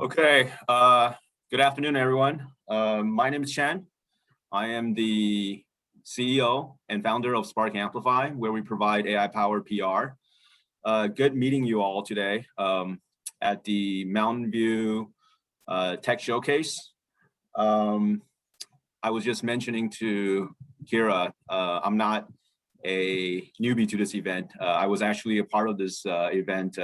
Okay, good afternoon, everyone. My name is Chen. I am the CEO and founder of SparkAmplify, where we provide AI-powered PR. Good meeting you all today at the Mountain View Tech Showcase. I was just mentioning to Kira, I'm not a newbie to this event. I was actually a part of this event.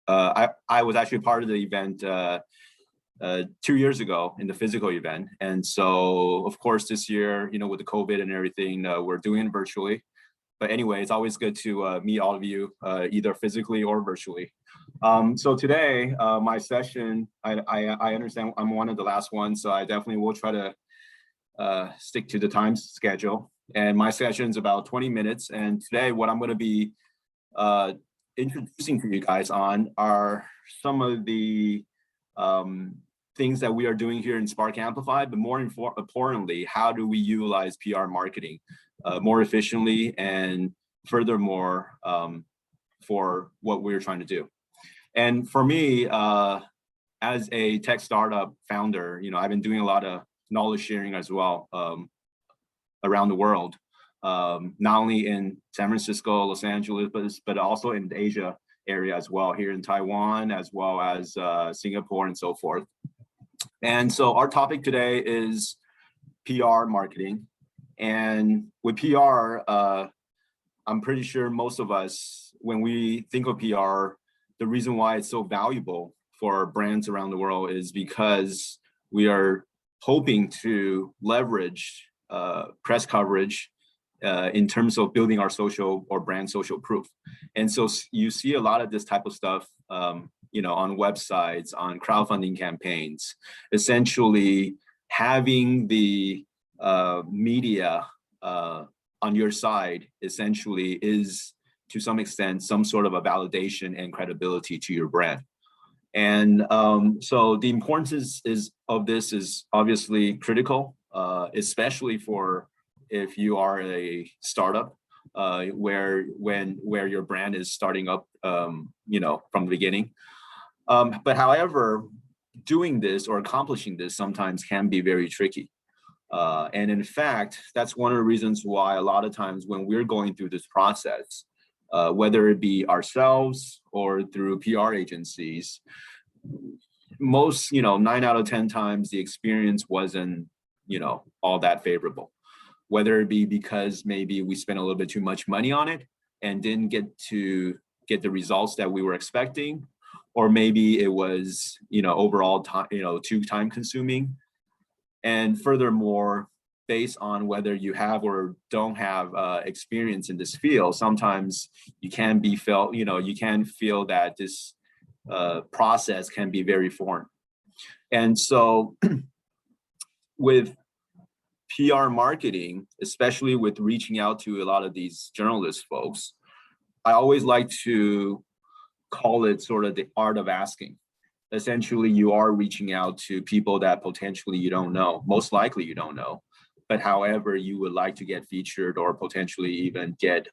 I was actually part of the event 2 years ago in the physical event. And so, of course, this year, with the COVID and everything, we're doing it virtually. But anyway, it's always good to meet all of you, either physically or virtually. So today, my session, I understand I'm one of the last ones, so I definitely will try to stick to the time schedule. And my session is about 20 minutes. And today, what I'm going to be introducing to you guys on are some of the things that we are doing here in SparkAmplify, but more importantly, how do we utilize PR marketing more efficiently and furthermore for what we're trying to do. And for me, as a tech startup founder, I've been doing a lot of knowledge sharing as well around the world. Not only in San Francisco, Los Angeles, but also in the Asia area as well, here in Taiwan, as well as Singapore and so forth. And so our topic today is PR marketing. And with PR, I'm pretty sure most of us, when we think of PR, the reason why it's so valuable for brands around the world is because we are hoping to leverage press coverage in terms of building our social or brand social proof. And so you see a lot of this type of stuff, on websites, on crowdfunding campaigns, essentially having the media on your side essentially is to some extent some sort of a validation and credibility to your brand. And so the importance of this is obviously critical, especially for if you are a startup where your brand is starting up, from the beginning. But however, doing this or accomplishing this sometimes can be very tricky. And in fact, that's one of the reasons why a lot of times when we're going through this process, whether it be ourselves or through PR agencies, most, 9 out of 10 times the experience wasn't, all that favorable. Whether it be because maybe we spent a little bit too much money on it and didn't get the results that we were expecting, or maybe it was, overall time, too time consuming. And furthermore, based on whether you have or don't have experience in this field, sometimes you can feel that this process can be very foreign. And so with PR marketing, especially with reaching out to a lot of these journalist folks, I always like to call it sort of the art of asking. Essentially, you are reaching out to people that potentially you don't know, most likely you don't know, but however, you would like to get featured or potentially even get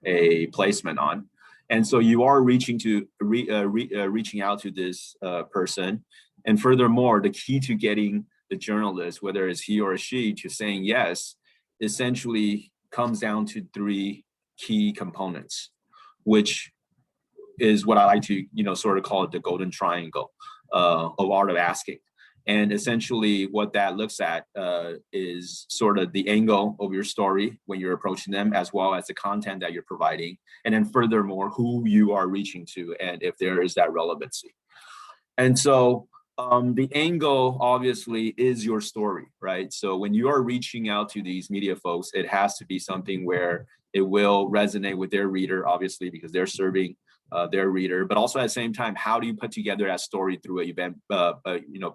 a placement on. And so you are reaching out to this person. And furthermore, the key to getting the journalist, whether it's he or she, to saying yes, essentially comes down to 3 key components, which is what I like to, sort of call it the golden triangle of art of asking. And essentially what that looks at is sort of the angle of your story when you're approaching them, as well as the content that you're providing. And then furthermore, who you are reaching to and if there is that relevancy. And so the angle obviously is your story, right? So when you are reaching out to these media folks, it has to be something where it will resonate with their reader, obviously, because they're serving their reader, but also at the same time, how do you put together that story through an event,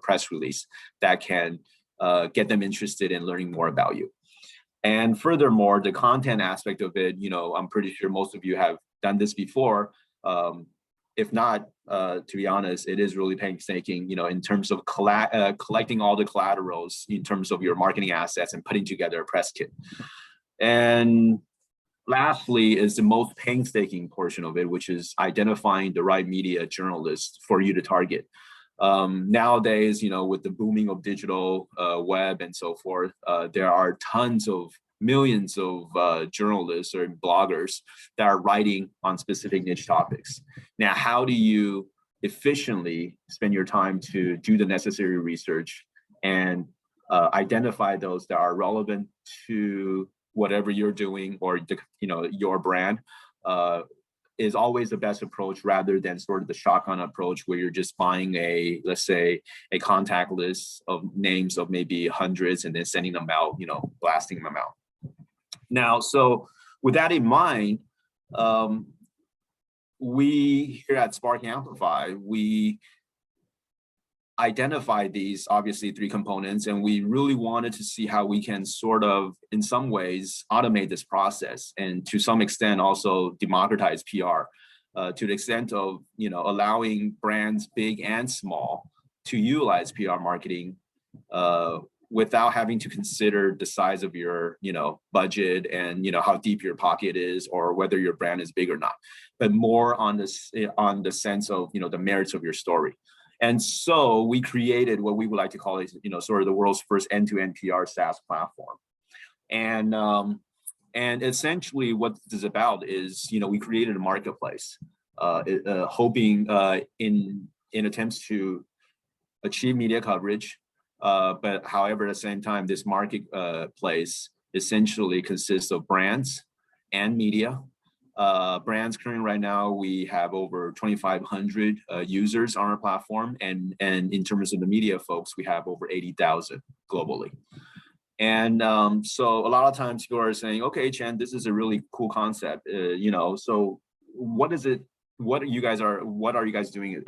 press release that can get them interested in learning more about you? And furthermore, the content aspect of it, I'm pretty sure most of you have done this before. If not, to be honest, it is really painstaking, in terms of collecting all the collaterals in terms of your marketing assets and putting together a press kit. And lastly is the most painstaking portion of it, which is identifying the right media journalists for you to target. Nowadays, with the booming of digital web and so forth, there are tons of millions of journalists or bloggers that are writing on specific niche topics. Now, how do you efficiently spend your time to do the necessary research and identify those that are relevant to whatever you're doing or your brand, is always the best approach, rather than sort of the shotgun approach where you're just buying let's say a contact list of names of maybe hundreds and then sending them out, blasting them out. Now, so with that in mind, we here at SparkAmplify, we identify these obviously 3 components, and we really wanted to see how we can sort of, in some ways, automate this process, and to some extent also democratize PR, to the extent of allowing brands big and small to utilize PR marketing without having to consider the size of your budget and how deep your pocket is, or whether your brand is big or not, but more on the sense of the merits of your story. And so we created what we would like to call sort of the world's first end-to-end PR SaaS platform. And essentially what this is about is, we created a marketplace, hoping in attempts to achieve media coverage. But however, at the same time, this marketplace essentially consists of brands and media. Brands currently right now, we have over 2,500 users on our platform. And in terms of the media folks, we have over 80,000 globally. And so a lot of times people are saying, okay, Chen, this is a really cool concept. So what is it? What are you guys doing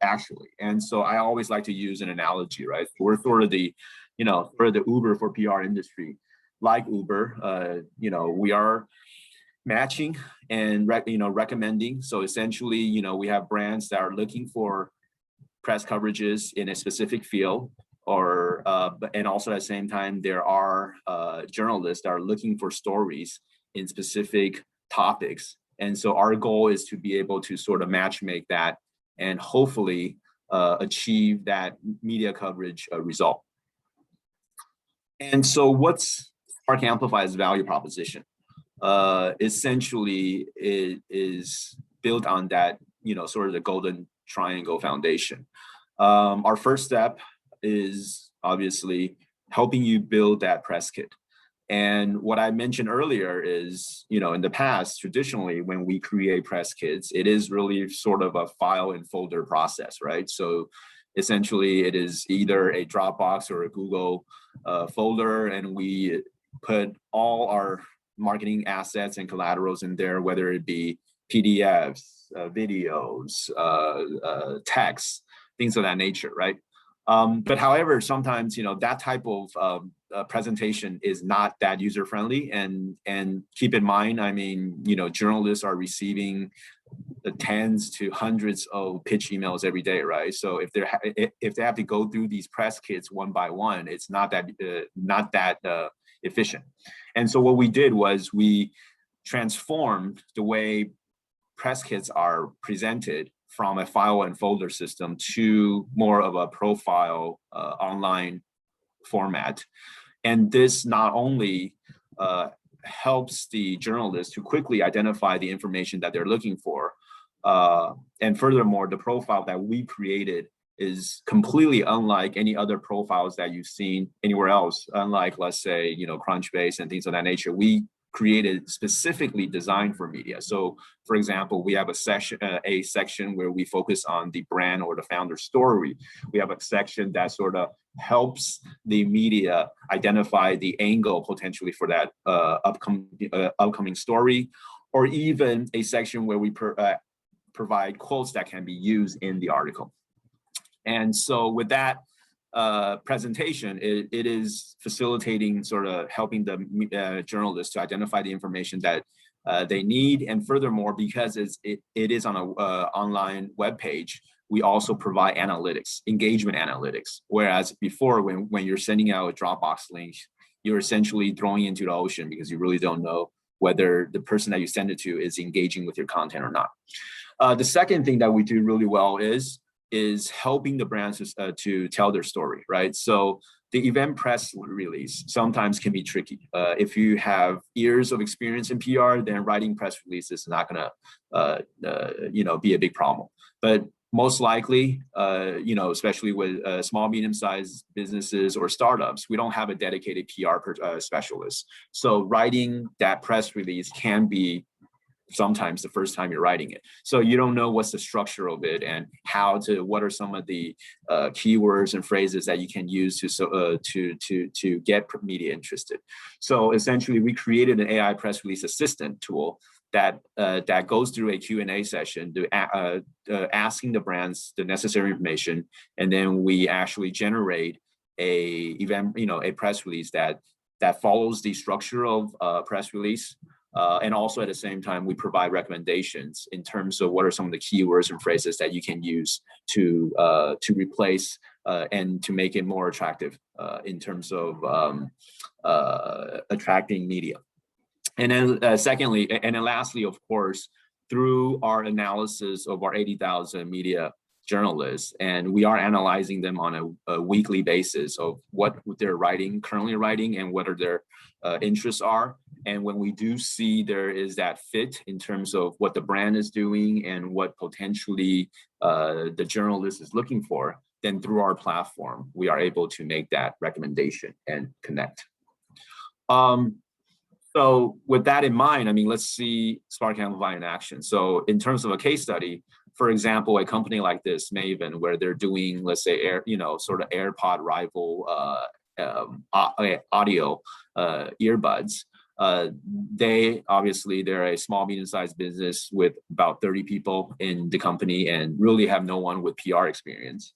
actually? And so I always like to use an analogy, right? We're sort of the Uber for PR industry. Like Uber, we are matching and recommending. So essentially, we have brands that are looking for press coverages in a specific field, and also at the same time, there are journalists that are looking for stories in specific topics. And so our goal is to be able to sort of match make that and hopefully achieve that media coverage result. And so what's SparkAmplify's value proposition? Essentially, it is built on that, sort of the golden triangle foundation. Our first step is obviously helping you build that press kit. And what I mentioned earlier is, in the past, traditionally, when we create press kits, it is really sort of a file and folder process, right? So essentially, it is either a Dropbox or a Google folder, and we put all our marketing assets and collaterals in there, whether it be PDFs, videos, text, things of that nature, right? But however, sometimes, that type of presentation is not that user-friendly. And keep in mind, journalists are receiving the tens to hundreds of pitch emails every day, right? So if they have to go through these press kits one by one, it's not that efficient. And so what we did was we transformed the way press kits are presented from a file and folder system to more of a profile online format. And this not only helps the journalist to quickly identify the information that they're looking for, and furthermore, the profile that we created is completely unlike any other profiles that you've seen anywhere else. Unlike, let's say, Crunchbase and things of that nature, we created specifically designed for media. So, for example, we have a section where we focus on the brand or the founder story. We have a section that sort of helps the media identify the angle potentially for that upcoming story, or even a section where we provide quotes that can be used in the article. And so with that presentation, it is facilitating, sort of helping the journalists to identify the information that they need. And furthermore, because it is on a online web page, we also provide analytics, engagement analytics. Whereas before, when you're sending out a Dropbox link, you're essentially throwing into the ocean because you really don't know whether the person that you send it to is engaging with your content or not. The second thing that we do really well is helping the brands to tell their story, right? So the event press release sometimes can be tricky. If you have years of experience in PR, then writing press releases is not gonna, be a big problem. But most likely, especially with small, medium-sized businesses or startups, we don't have a dedicated PR specialist. So writing that press release can be sometimes the first time you're writing it. So you don't know what's the structure of it and what are some of the keywords and phrases that you can use to get media interested. So essentially we created an AI press release assistant tool that goes through a Q&A session asking the brands the necessary information. And then we actually generate a press release that follows the structure of press release. And also at the same time, we provide recommendations in terms of what are some of the keywords and phrases that you can use to replace and to make it more attractive in terms of attracting media. And then lastly, of course, through our analysis of our 80,000 media journalists, and we are analyzing them on a weekly basis of what they're currently writing, and what their interests are. And when we do see there is that fit in terms of what the brand is doing and what potentially the journalist is looking for, then through our platform, we are able to make that recommendation and connect. So with that in mind, let's see SparkAmplify in action. So in terms of a case study, for example, a company like this, Maven, where they're doing, let's say, sort of AirPod rival audio earbuds. They're a small, medium-sized business with about 30 people in the company and really have no one with PR experience.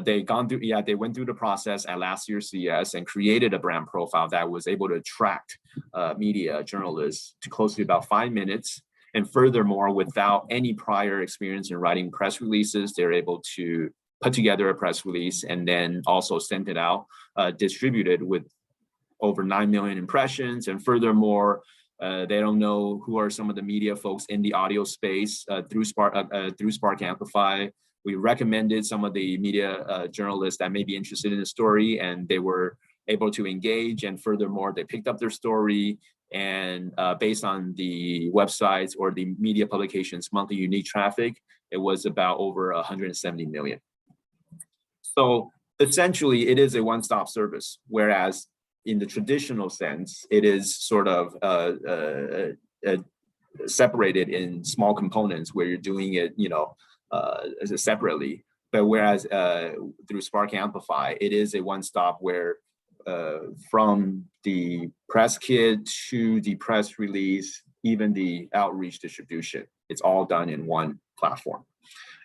They went through the process at last year's CES and created a brand profile that was able to attract media journalists to close to about 5 minutes. And furthermore, without any prior experience in writing press releases, they're able to put together a press release and then also send it out, distributed with over 9 million impressions. And furthermore, they don't know who are some of the media folks in the audio space. Through SparkAmplify, we recommended some of the media journalists that may be interested in the story, and they were able to engage. And furthermore, they picked up their story, and based on the websites or the media publications' monthly unique traffic, it was about over 170 million. So essentially, it is a one-stop service, whereas in the traditional sense, it is sort of separated in small components where you're doing it, separately. But whereas through SparkAmplify, it is a one-stop where from the press kit to the press release, even the outreach distribution, it's all done in one platform.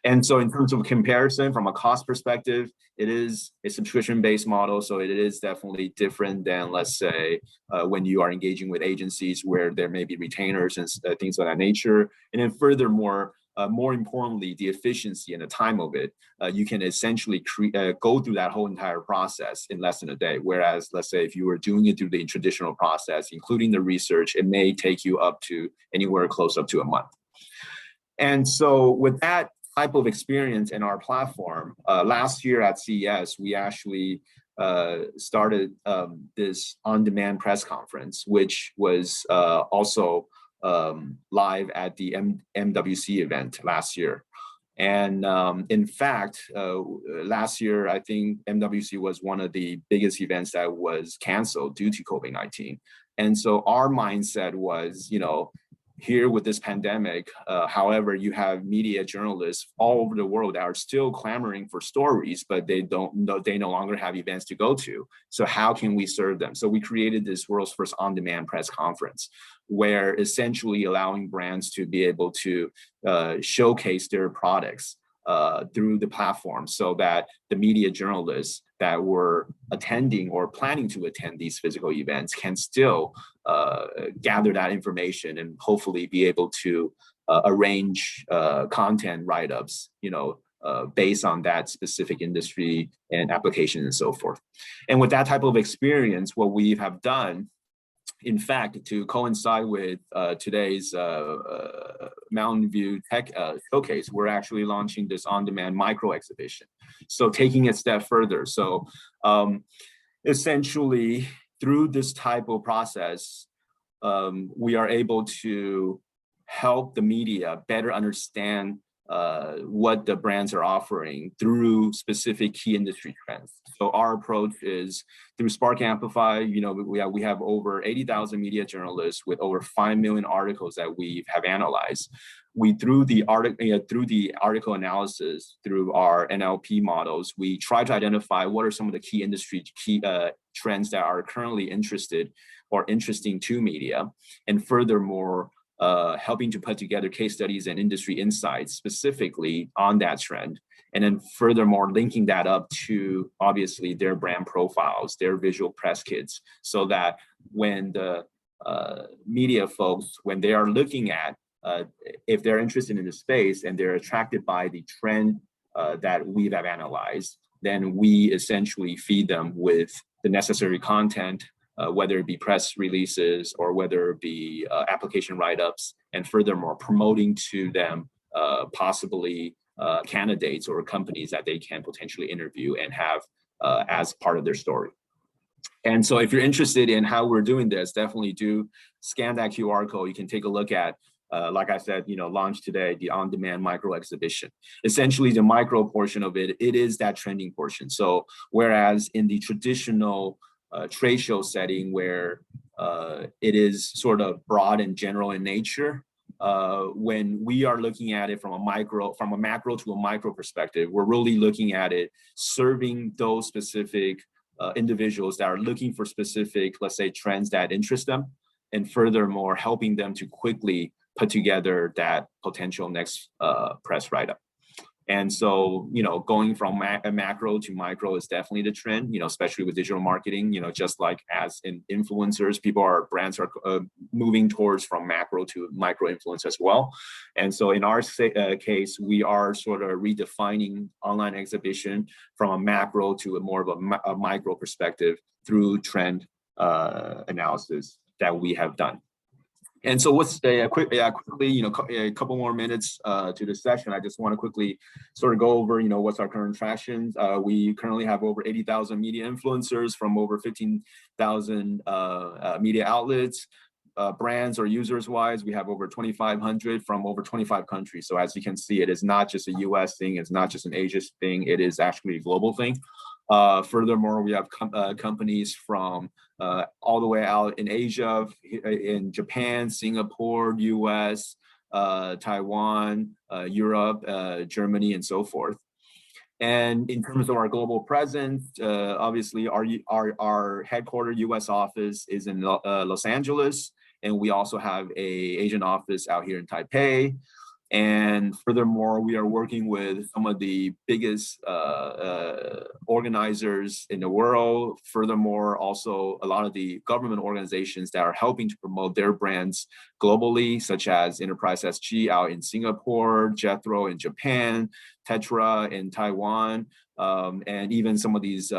And so in terms of comparison from a cost perspective, it is a subscription-based model. So it is definitely different than, let's say, when you are engaging with agencies where there may be retainers and things of that nature. And then furthermore, more importantly, the efficiency and the time of it, you can essentially go through that whole entire process in less than a day. Whereas, let's say, if you were doing it through the traditional process, including the research, it may take you up to anywhere close up to a month. And so with that type of experience in our platform, last year at CES, we actually started this on-demand press conference, which was also live at the MWC event last year. And in fact, last year, I think MWC was one of the biggest events that was canceled due to COVID-19. And so our mindset was, here with this pandemic, however, you have media journalists all over the world that are still clamoring for stories, but they no longer have events to go to. So how can we serve them? So we created this world's first on-demand press conference, where essentially allowing brands to be able to showcase their products through the platform, so that the media journalists that were attending or planning to attend these physical events can still gather that information and hopefully be able to arrange content write-ups, based on that specific industry and application and so forth. And with that type of experience, what we have done in fact, to coincide with today's Mountain View Tech Showcase, we're actually launching this on-demand micro exhibition. So taking a step further. So essentially, through this type of process, we are able to help the media better understand what the brands are offering through specific key industry trends. So our approach is through SparkAmplify. You know, we have over 80,000 media journalists with over 5 million articles that we have analyzed. We through the article analysis, through our NLP models, we try to identify what are some of the key industry trends that are currently interesting to media, and furthermore, helping to put together case studies and industry insights specifically on that trend. And then furthermore, linking that up to obviously their brand profiles, their visual press kits, so that when the media folks, when they are looking at, if they're interested in the space and they're attracted by the trend that we have analyzed, then we essentially feed them with the necessary content, whether it be press releases or whether it be application write-ups, and furthermore promoting to them possibly candidates or companies that they can potentially interview and have as part of their story. And so if you're interested in how we're doing this, definitely do scan that QR code. You can take a look at, like I said, launch today, the on-demand micro exhibition. Essentially the micro portion of it is that trending portion. So whereas in the traditional trade show setting where it is sort of broad and general in nature, when we are looking at it from a macro to a micro perspective, we're really looking at it serving those specific individuals that are looking for specific, let's say, trends that interest them, and furthermore helping them to quickly put together that potential next press write-up. And so, going from macro to micro is definitely the trend, especially with digital marketing, just like as in influencers, brands are moving towards from macro to micro influence as well. And so in our case, we are sort of redefining online exhibition from a macro to a more of a micro perspective through trend analysis that we have done. And so quickly, a couple more minutes to this session. I just want to quickly sort of go over, what's our current traction. We currently have over 80,000 media influencers from over 15,000 media outlets. Brands or users wise, we have over 2,500 from over 25 countries. So as you can see, it is not just a US thing. It's not just an Asia thing. It is actually a global thing. Furthermore, we have companies from all the way out in Asia, in Japan, Singapore, US, Taiwan, Europe, Germany, and so forth. And in terms of our global presence, obviously our headquartered US office is in Los Angeles, and we also have an Asian office out here in Taipei. And furthermore, we are working with some of the biggest organizers in the world. Furthermore, also a lot of the government organizations that are helping to promote their brands globally, such as Enterprise SG out in Singapore, Jethro in Japan, Tetra in Taiwan, and even some of these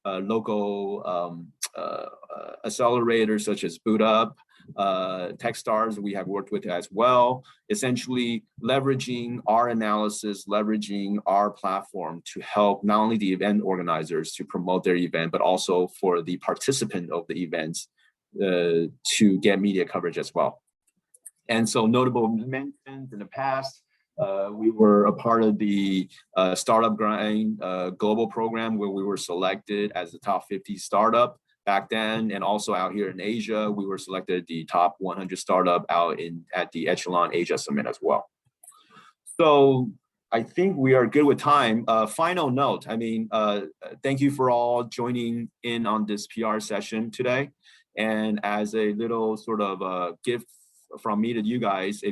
local accelerators such as Boot Up, Techstars we have worked with as well, essentially leveraging our analysis, leveraging our platform to help not only the event organizers to promote their event, but also for the participant of the events to get media coverage as well. And so notable mentions in the past, we were a part of the Startup Grind global program where we were selected as the top 50 startup back then, and also out here in Asia, we were selected the top 100 startup at the Echelon Asia Summit as well. So I think we are good with time. Final note, thank you for all joining in on this PR session today. And as a little sort of gift from me to you guys,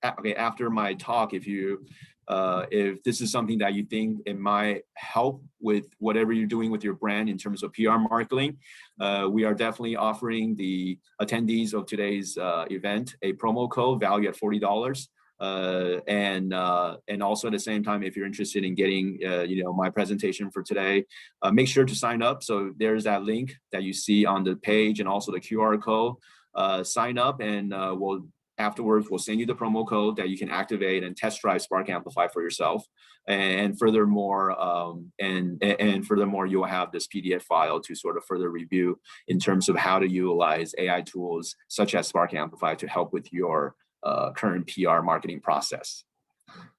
after my talk, if this is something that you think it might help with whatever you're doing with your brand in terms of PR marketing, we are definitely offering the attendees of today's event a promo code valued at $40. And also at the same time, if you're interested in getting my presentation for today, make sure to sign up. So there's that link that you see on the page and also the QR code. Sign up, and afterwards we'll send you the promo code that you can activate and test drive SparkAmplify for yourself. And furthermore, furthermore, you'll have this PDF file to sort of further review in terms of how to utilize AI tools such as SparkAmplify to help with your current PR marketing process.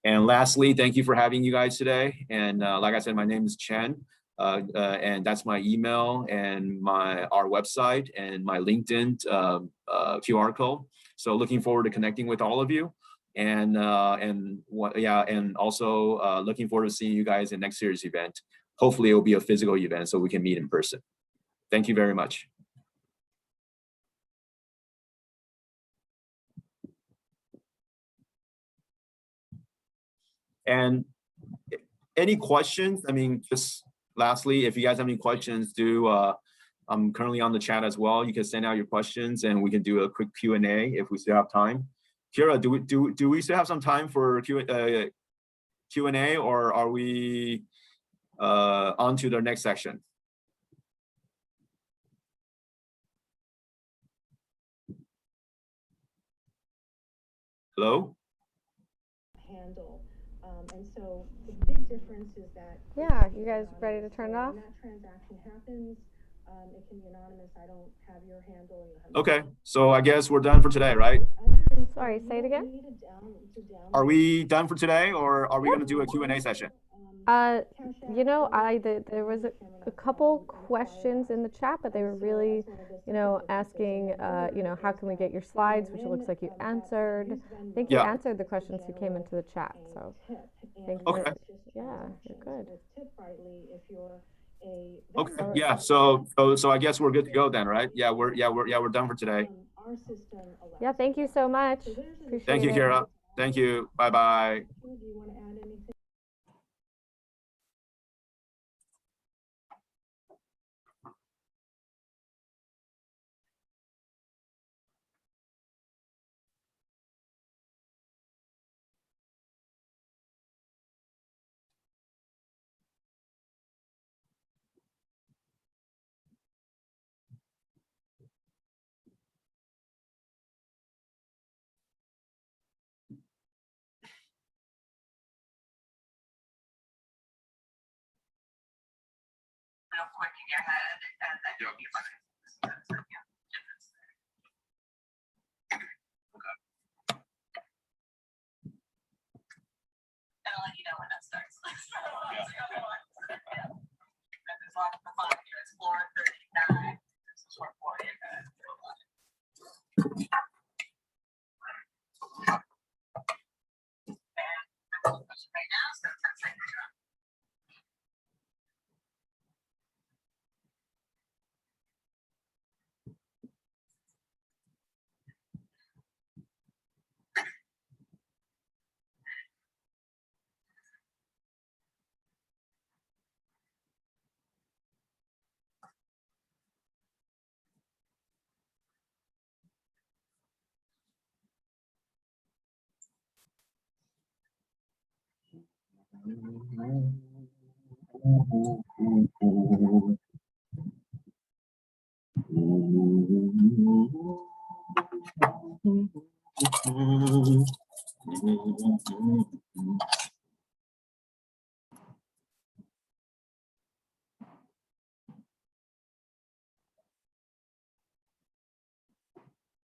And lastly, thank you for having you guys today. And like I said, my name is Chen, and that's my email and our website and my LinkedIn QR code. So looking forward to connecting with all of you, and also looking forward to seeing you guys in next year's event. Hopefully, it will be a physical event so we can meet in person. Thank you very much. And any questions? I mean, just lastly, if you guys have any questions, I'm currently on the chat as well. You can send out your questions and we can do a quick Q&A if we still have time. Kira, do we still have some time for Q&A, or are we on to the next section? Hello? Handle. And so the big difference is that you guys ready to turn it off? When that transaction happens, it can be anonymous. I don't have your handle. Okay, so I guess we're done for today, right? Sorry, say it again. Are we done for today, or are we going to do a Q&A session? There was a couple questions in the chat, but they were really, asking, how can we get your slides, which it looks like you answered. I think you answered the questions who came into the chat, so I think okay. You're good. Okay. Yeah. So I guess we're good to go then, right? Yeah. We're done for today. Yeah. Thank you so much. Appreciate Thank you, Kira. Thank you. Bye bye. Real quick in your head, and then you'll be fine. Okay. And I'll let you know when that starts. As long as the clock here is 4:39. This is 4:40. And right now, so 10 seconds.